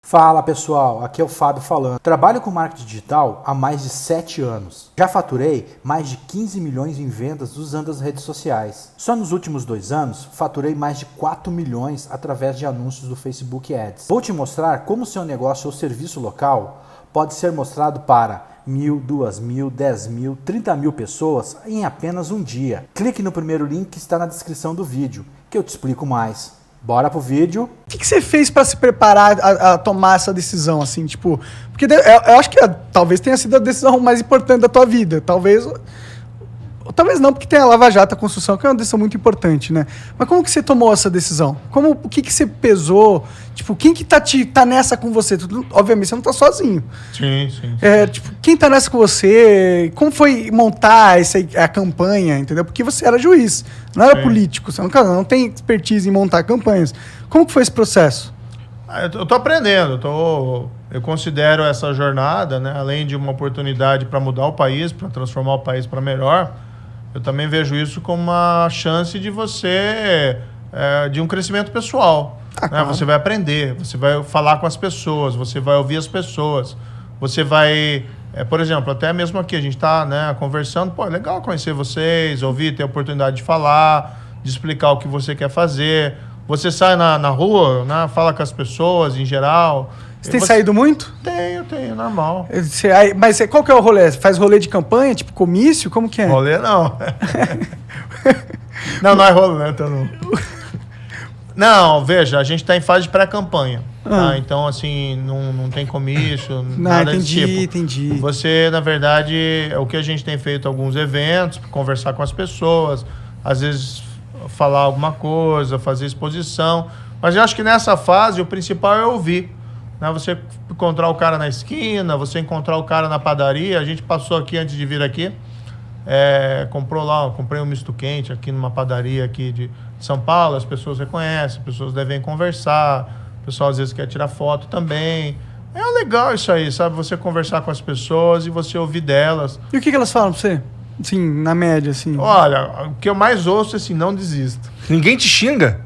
Fala pessoal, aqui é o Fábio falando. Trabalho com marketing digital há mais de 7 anos. Já faturei mais de 15 milhões em vendas usando as redes sociais. Só nos últimos 2 anos, faturei mais de 4 milhões através de anúncios do Facebook Ads. Vou te mostrar como seu negócio ou serviço local pode ser mostrado para 1.000, 2.000, 10.000, 30.000 pessoas em apenas um dia. Clique no primeiro link que está na descrição do vídeo, que eu te explico mais. Bora pro vídeo. O que você fez para se preparar a tomar essa decisão, assim, tipo... Porque eu acho que talvez tenha sido a decisão mais importante da tua vida. Talvez não, porque tem a Lava Jato, a construção, que é uma decisão muito importante, né? Mas como que você tomou essa decisão? O que você pesou? Tipo, quem que tá nessa com você? Obviamente, você não tá sozinho. Sim. Tipo, quem tá nessa com você? Como foi montar a campanha, entendeu? Porque você era juiz, não era político. Você não tem expertise em montar campanhas. Como que foi esse processo? Eu tô aprendendo. Eu considero essa jornada, né, além de uma oportunidade para mudar o país, para transformar o país para melhor, eu também vejo isso como uma chance de você, de um crescimento pessoal. Né? Claro. Você vai aprender, você vai falar com as pessoas, você vai ouvir as pessoas, você vai... por exemplo, até mesmo aqui, a gente está, né, conversando, é legal conhecer vocês, ouvir, ter a oportunidade de falar, de explicar o que você quer fazer. Você sai na rua, né, fala com as pessoas em geral. Você tem saído muito? Tenho, normal. Mas qual que é o rolê? Você faz rolê de campanha, tipo comício? Como que é? Rolê não. não é rolê, então não. Não, veja, a gente está em fase de pré-campanha. Tá? Então, assim, não tem comício, nada desse tipo. Entendi. Você, na verdade, o que a gente tem feito alguns eventos, conversar com as pessoas, às vezes falar alguma coisa, fazer exposição. Mas eu acho que nessa fase o principal é ouvir. Né? Você encontrar o cara na esquina, você encontrar o cara na padaria. A gente passou aqui antes de vir aqui, comprei um misto quente aqui numa padaria aqui de São Paulo. As pessoas reconhecem, as pessoas devem conversar, o pessoal às vezes quer tirar foto também. É legal isso aí, sabe? Você conversar com as pessoas e você ouvir delas. E o que elas falam pra você? Assim, na média, assim. Olha, o que eu mais ouço é assim, não desista. Ninguém te xinga?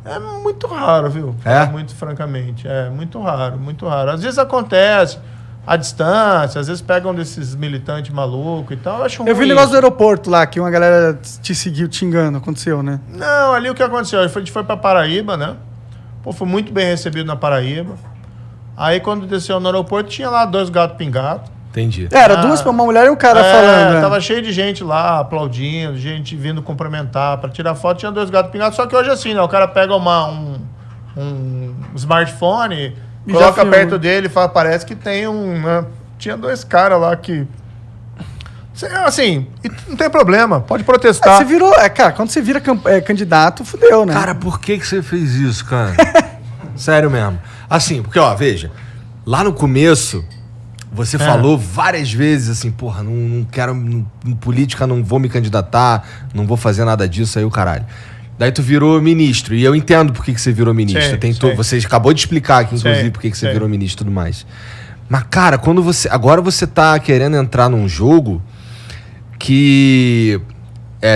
É muito raro, viu? Muito francamente. É muito raro, muito raro. Às vezes acontece à distância, às vezes pegam desses militantes malucos e tal. Eu vi o negócio do aeroporto lá, que uma galera te seguiu te xingando. Aconteceu, né? Não, ali o que aconteceu? A gente foi pra Paraíba, né? Foi muito bem recebido na Paraíba. Aí quando desceu no aeroporto, tinha lá 2 gatos pingados. Entendi. Era duas pra uma mulher e um cara falando. Né? Tava cheio de gente lá, aplaudindo, gente vindo cumprimentar, pra tirar foto. Tinha 2 gatos pingados, só que hoje assim, né? O cara pega um smartphone, e coloca perto dele e fala, parece que tem né? Tinha 2 caras lá que... Assim, não tem problema, pode protestar. Você virou... cara, quando você vira candidato, fudeu, né? Cara, por que você fez isso, cara? Sério mesmo. Assim, porque, veja, lá no começo... Você falou várias vezes assim, porra, não quero, política não vou me candidatar, não vou fazer nada disso, aí o caralho. Daí tu virou ministro, e eu entendo por que você virou ministro. Você acabou de explicar aqui, inclusive, por que você virou ministro e tudo mais. Mas, cara, agora você tá querendo entrar num jogo que...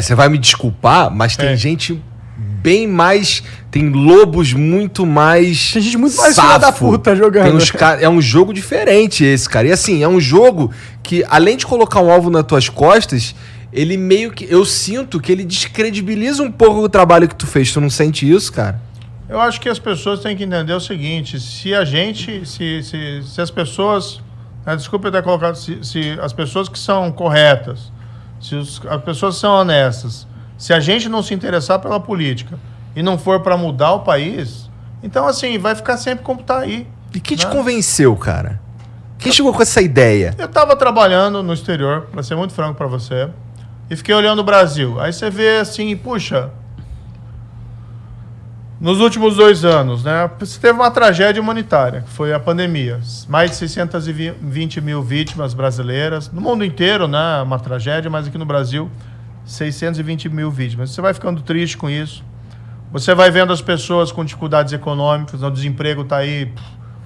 você vai me desculpar, mas tem gente bem mais... Tem lobos muito mais... Tem gente muito mais filha da puta jogando. É um jogo diferente esse, cara. E assim, é um jogo que, além de colocar um alvo nas tuas costas, ele meio que... Eu sinto que ele descredibiliza um pouco o trabalho que tu fez. Tu não sente isso, cara? Eu acho que as pessoas têm que entender o seguinte. Se a gente... Se as pessoas... Desculpa eu ter colocado... Se as pessoas que são corretas, as pessoas que são honestas, se a gente não se interessar pela política... e não for para mudar o país, então, assim, vai ficar sempre como tá aí. E quem te convenceu, cara? Quem chegou com essa ideia? Eu tava trabalhando no exterior, para ser muito franco para você, e fiquei olhando o Brasil. Aí você vê assim, puxa, nos últimos 2 anos, né, você teve uma tragédia humanitária, que foi a pandemia. Mais de 620 mil vítimas brasileiras, no mundo inteiro, né, uma tragédia, mas aqui no Brasil, 620 mil vítimas. Você vai ficando triste com isso. Você vai vendo as pessoas com dificuldades econômicas, o desemprego está aí,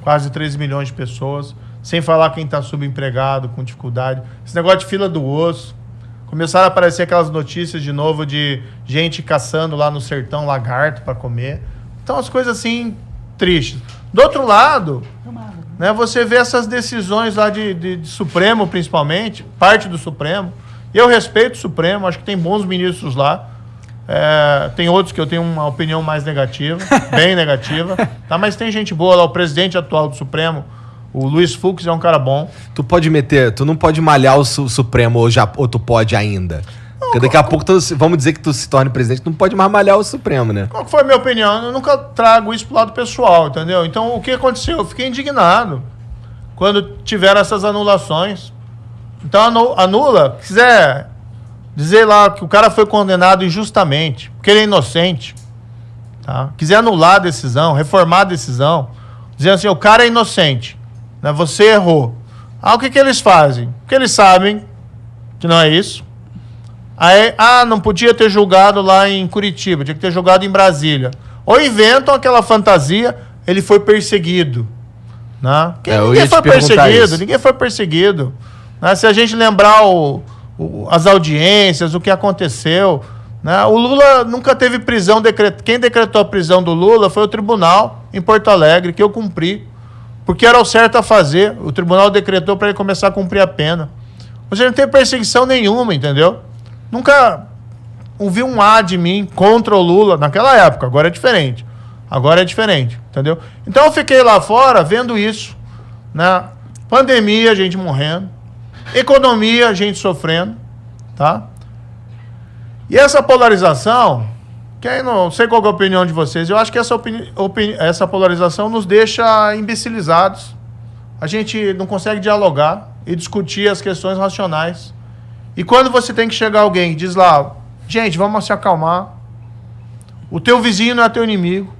quase 13 milhões de pessoas, sem falar quem está subempregado, com dificuldade. Esse negócio de fila do osso. Começaram a aparecer aquelas notícias de novo de gente caçando lá no sertão lagarto para comer. Então, as coisas assim, tristes. Do outro lado, né, você vê essas decisões lá de Supremo, principalmente, parte do Supremo. Eu respeito o Supremo, acho que tem bons ministros lá. Tem outros que eu tenho uma opinião mais negativa, bem negativa. Tá? Mas tem gente boa lá, o presidente atual do Supremo, o Luiz Fux, é um cara bom. Tu não pode malhar o Supremo ou tu pode ainda. Porque daqui a pouco, vamos dizer que tu se torne presidente, tu não pode mais malhar o Supremo, né? Qual que foi a minha opinião? Eu nunca trago isso pro lado pessoal, entendeu? Então, o que aconteceu? Eu fiquei indignado quando tiveram essas anulações. Então, anula, quiser dizer lá que o cara foi condenado injustamente, porque ele é inocente, tá? Quiser anular a decisão, reformar a decisão, dizendo assim, o cara é inocente, né? Você errou. O que eles fazem? Porque eles sabem que não é isso. Aí, não podia ter julgado lá em Curitiba, tinha que ter julgado em Brasília. Ou inventam aquela fantasia, ele foi perseguido. Né? Ninguém foi perseguido. Né? Se a gente lembrar as audiências, o que aconteceu, né? O Lula nunca teve prisão. Quem decretou a prisão do Lula foi o tribunal em Porto Alegre, que eu cumpri. Porque era o certo a fazer. O tribunal decretou para ele começar a cumprir a pena. Você não tem perseguição nenhuma, entendeu? Nunca ouvi um A de mim contra o Lula naquela época. Agora é diferente. Entendeu? Então eu fiquei lá fora vendo isso, né? Pandemia, gente morrendo. Economia, gente sofrendo, tá? E essa polarização, que aí não sei qual é a opinião de vocês, eu acho que essa polarização nos deixa imbecilizados. A gente não consegue dialogar e discutir as questões racionais. E quando você tem que chegar alguém e diz lá, gente, vamos se acalmar. O teu vizinho não é teu inimigo.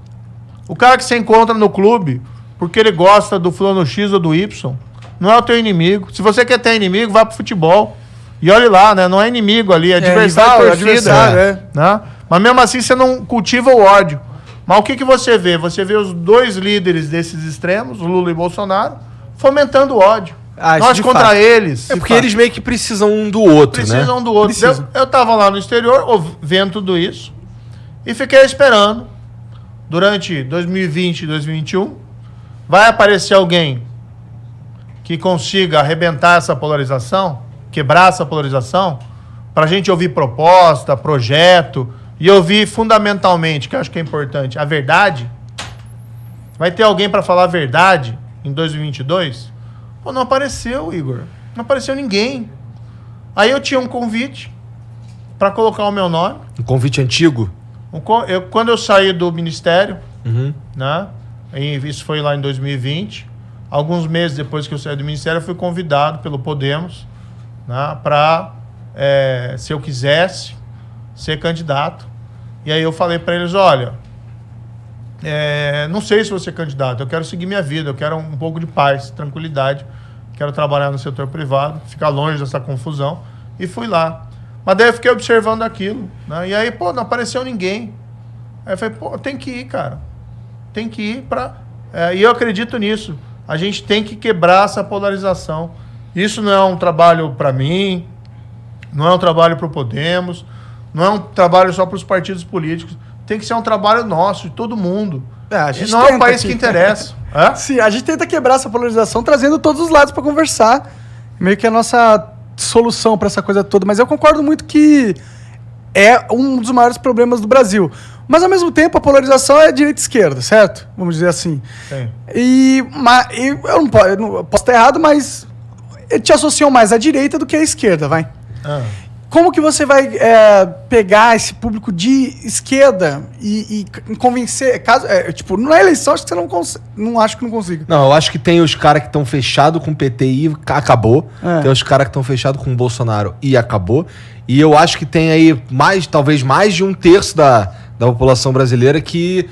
O cara que você encontra no clube, porque ele gosta do fulano X ou do Y, não é o teu inimigo. Se você quer ter inimigo, vai pro futebol. E olhe lá, né? Não é inimigo ali, é adversário, né? Mas mesmo assim você não cultiva o ódio. Mas o que você vê? Você vê os dois líderes desses extremos, o Lula e o Bolsonaro, fomentando o ódio. Nós contra eles. É porque eles meio que precisam um do outro, precisam do outro. Eu tava lá no exterior, vendo tudo isso, e fiquei esperando. Durante 2020 e 2021, vai aparecer alguém que consiga arrebentar essa polarização, quebrar essa polarização, para a gente ouvir proposta, projeto, e ouvir fundamentalmente, que eu acho que é importante, a verdade. Vai ter alguém para falar a verdade em 2022? Pô, não apareceu, Igor. Não apareceu ninguém. Aí eu tinha um convite para colocar o meu nome. Um convite antigo? Quando eu saí do ministério, né? Isso foi lá em 2020. Alguns meses depois que eu saí do ministério, eu fui convidado pelo Podemos, né, para, se eu quisesse, ser candidato. E aí eu falei para eles, olha, não sei se vou ser candidato, eu quero seguir minha vida, eu quero um pouco de paz, tranquilidade, quero trabalhar no setor privado, ficar longe dessa confusão. E fui lá. Mas daí eu fiquei observando aquilo, né? E aí, não apareceu ninguém. Aí eu falei, tem que ir, cara. Tem que ir para... e eu acredito nisso. A gente tem que quebrar essa polarização. Isso não é um trabalho para mim, não é um trabalho para o Podemos, não é um trabalho só para os partidos políticos. Tem que ser um trabalho nosso, de todo mundo. Não é o país que interessa. Sim, a gente tenta quebrar essa polarização, trazendo todos os lados para conversar. Meio que a nossa solução para essa coisa toda, mas eu concordo muito que é um dos maiores problemas do Brasil. Mas, ao mesmo tempo, a polarização é direita e esquerda, certo? Vamos dizer assim. Sim. Eu não posso estar errado, mas te associam mais à direita do que à esquerda, vai. Como que você vai pegar esse público de esquerda e convencer... na eleição, acho que você não acho que não consiga. Não, eu acho que tem os caras que estão fechados com o PT e acabou. Tem os caras que estão fechados com o Bolsonaro e acabou. E eu acho que tem aí talvez mais de 1/3 da população brasileira que,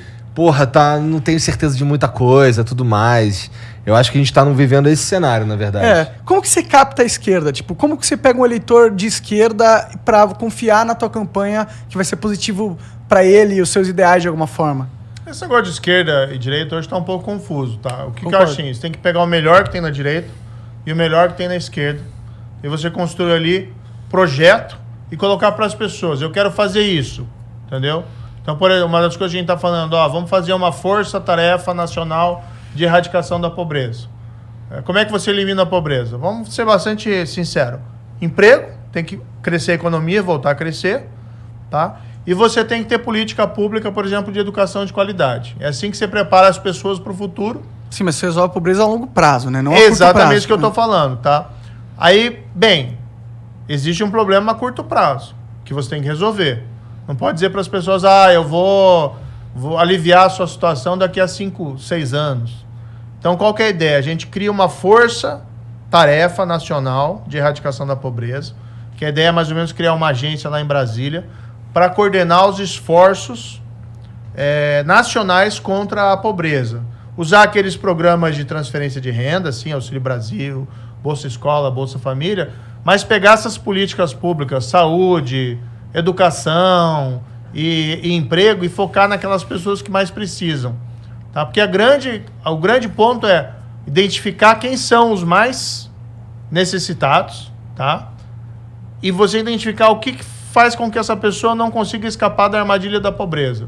não tenho certeza de muita coisa, tudo mais. Eu acho que a gente tá vivendo esse cenário, na verdade. Como que você capta a esquerda? Como que você pega um eleitor de esquerda pra confiar na tua campanha que vai ser positivo pra ele e os seus ideais de alguma forma? Esse negócio de esquerda e direita hoje tá um pouco confuso, tá? O que eu acho assim? Você tem que pegar o melhor que tem na direita e o melhor que tem na esquerda. E você construir ali projeto e colocar para as pessoas. Eu quero fazer isso, entendeu? Então, por exemplo, uma das coisas que a gente tá falando, vamos fazer uma força-tarefa nacional de erradicação da pobreza. Como é que você elimina a pobreza? Vamos ser bastante sinceros. Emprego, tem que crescer a economia, voltar a crescer, tá? E você tem que ter política pública, por exemplo, de educação de qualidade. É assim que você prepara as pessoas para o futuro. Sim, mas você resolve a pobreza a longo prazo, né? Não a Exatamente curto isso que eu estou falando, tá? Aí, bem, existe um problema a curto prazo, que você tem que resolver. Não pode dizer para as pessoas, eu vou aliviar a sua situação daqui a 5, 6 anos. Então, qual que é a ideia? A gente cria uma força-tarefa nacional de erradicação da pobreza, que a ideia é mais ou menos criar uma agência lá em Brasília, para coordenar os esforços nacionais contra a pobreza. Usar aqueles programas de transferência de renda, assim, Auxílio Brasil, Bolsa Escola, Bolsa Família, mas pegar essas políticas públicas, saúde, educação e emprego, e focar naquelas pessoas que mais precisam. Tá? Porque o grande ponto é identificar quem são os mais necessitados, tá? E você identificar o que faz com que essa pessoa não consiga escapar da armadilha da pobreza.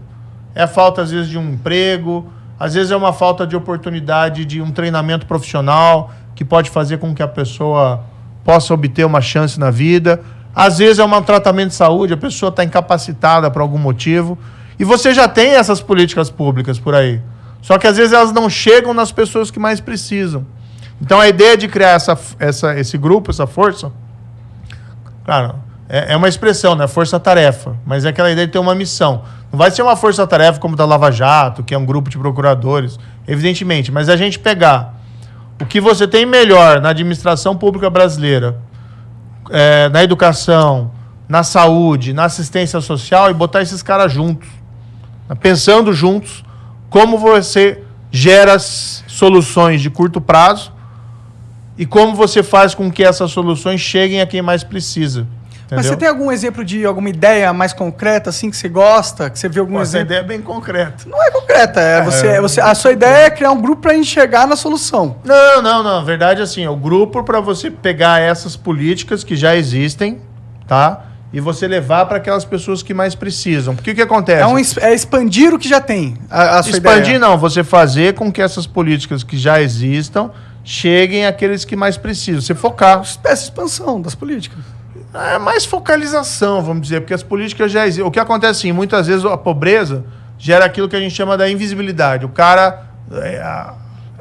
É a falta, às vezes, de um emprego, às vezes é uma falta de oportunidade de um treinamento profissional que pode fazer com que a pessoa possa obter uma chance na vida. Às vezes é um tratamento de saúde, a pessoa está incapacitada por algum motivo. E você já tem essas políticas públicas por aí. Só que às vezes elas não chegam nas pessoas que mais precisam. Então a ideia de criar esse grupo, essa força, claro, é uma expressão, né? Força-tarefa. Mas é aquela ideia de ter uma missão. Não vai ser uma força-tarefa como da Lava Jato, que é um grupo de procuradores, evidentemente. Mas a gente pegar o que você tem melhor na administração pública brasileira, na educação, na saúde, na assistência social, e botar esses caras juntos. Pensando juntos como você gera soluções de curto prazo e como você faz com que essas soluções cheguem a quem mais precisa. Entendeu? Mas você tem algum exemplo de alguma ideia mais concreta, assim, que você gosta? Que você viu algum exemplo? Essa ideia é bem concreta. Não é concreta, a sua ideia é criar um grupo para enxergar na solução. Não. Na verdade, assim, é o grupo para você pegar essas políticas que já existem, tá? E você levar para aquelas pessoas que mais precisam. Porque o que acontece? É expandir o que já tem, a sua ideia. Expandir não, você fazer com que essas políticas que já existam cheguem àqueles que mais precisam. Você focar. Uma espécie de expansão das políticas. É mais focalização, vamos dizer, porque as políticas já existem. O que acontece, assim, muitas vezes a pobreza gera aquilo que a gente chama da invisibilidade. O cara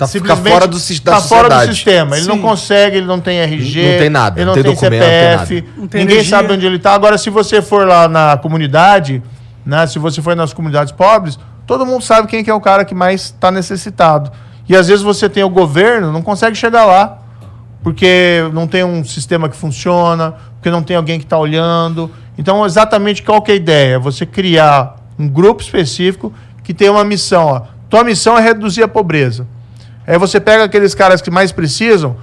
fica fora do sistema. Ele Sim. não consegue, ele não tem RG, não tem nada, ele não tem CPF, não tem ninguém energia. sabe onde ele está. Agora, se você for lá na comunidade, né, se você for nas comunidades pobres, todo mundo sabe quem que é o cara que mais está necessitado. E às vezes você tem o governo, não consegue chegar lá, porque não tem um sistema que funciona, porque não tem alguém que está olhando. Então, exatamente qual que é a ideia? Você criar um grupo específico que tem uma missão. Ó. Tua missão é reduzir a pobreza. Aí você pega aqueles caras que mais precisam,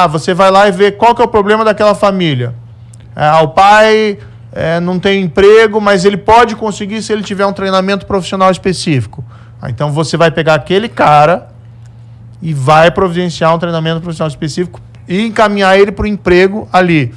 você vai lá e vê qual que é o problema daquela família. O pai não tem emprego, mas ele pode conseguir se ele tiver um treinamento profissional específico. Então você vai pegar aquele cara e vai providenciar um treinamento profissional específico e encaminhar ele para o emprego ali.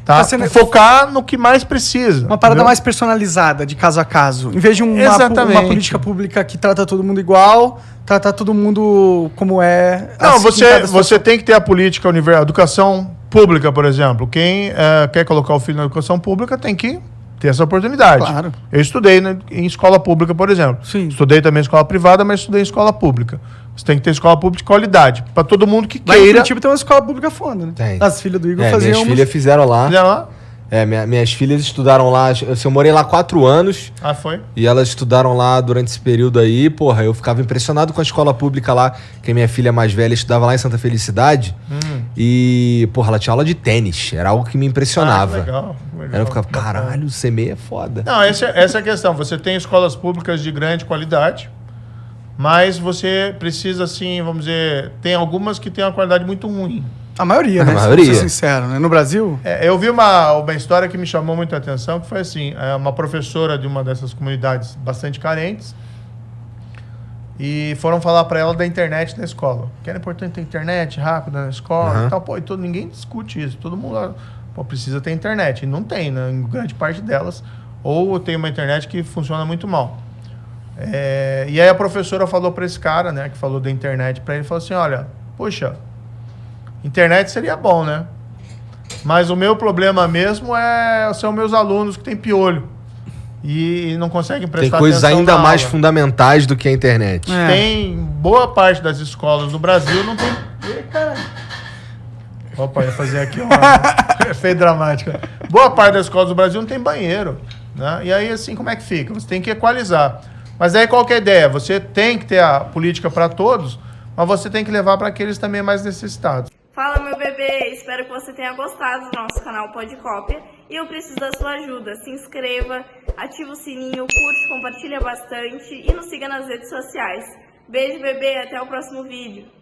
Tá? Focar no que mais precisa. Uma parada mais personalizada, de caso a caso. Em vez de uma política pública que trata todo mundo igual, trata todo mundo como é. Não, você tem que ter a política universal. A educação pública, por exemplo. Quem quer colocar o filho na educação pública tem que ter essa oportunidade. Claro. Eu estudei em escola pública, por exemplo. Sim. Estudei também em escola privada, mas estudei em escola pública. Você tem que ter escola pública de qualidade. Para todo mundo que Lá em queira. Curitiba tem uma escola pública foda, né? Tem. As filhas do Igor faziam. Minhas filhas fizeram lá. Fizeram lá? Minhas filhas estudaram lá. Eu morei lá 4 anos. Foi? E elas estudaram lá durante esse período aí. Porra, eu ficava impressionado com a escola pública lá. Que a minha filha mais velha estudava lá em Santa Felicidade. E, porra, ela tinha aula de tênis. Era algo que me impressionava. Legal. Aí eu ficava, caralho, o CME é foda. Não, essa é a questão. Você tem escolas públicas de grande qualidade, mas você precisa, assim, vamos dizer, tem algumas que têm uma qualidade muito ruim. A maioria, né? A maioria. Pra ser sincero, né? No Brasil... Eu vi uma história que me chamou muita atenção, que foi assim, uma professora de uma dessas comunidades bastante carentes, e foram falar para ela da internet na escola. Que era importante ter internet rápida na escola e tal. Pô, ninguém discute isso. Todo mundo precisa ter internet. E não tem, né? Em grande parte delas. Ou tem uma internet que funciona muito mal. E aí a professora falou para esse cara, né, que falou da internet para ele, falou assim, olha, poxa, internet seria bom, né? Mas o meu problema mesmo são meus alunos que têm piolho e não conseguem prestar Tem coisas atenção ainda na mais aula. fundamentais do que a internet. Tem boa parte das escolas do Brasil não tem... Ih, caralho. Opa, ia fazer aqui uma efeito dramático. Boa parte das escolas do Brasil não tem banheiro, né? E aí, assim, como é que fica? Você tem que equalizar. Mas aí qual que é a ideia? Você tem que ter a política para todos, mas você tem que levar para aqueles também mais necessitados. Fala, meu bebê! Espero que você tenha gostado do nosso canal Podcópia e eu preciso da sua ajuda. Se inscreva, ativa o sininho, curte, compartilha bastante e nos siga nas redes sociais. Beijo, bebê! Até o próximo vídeo!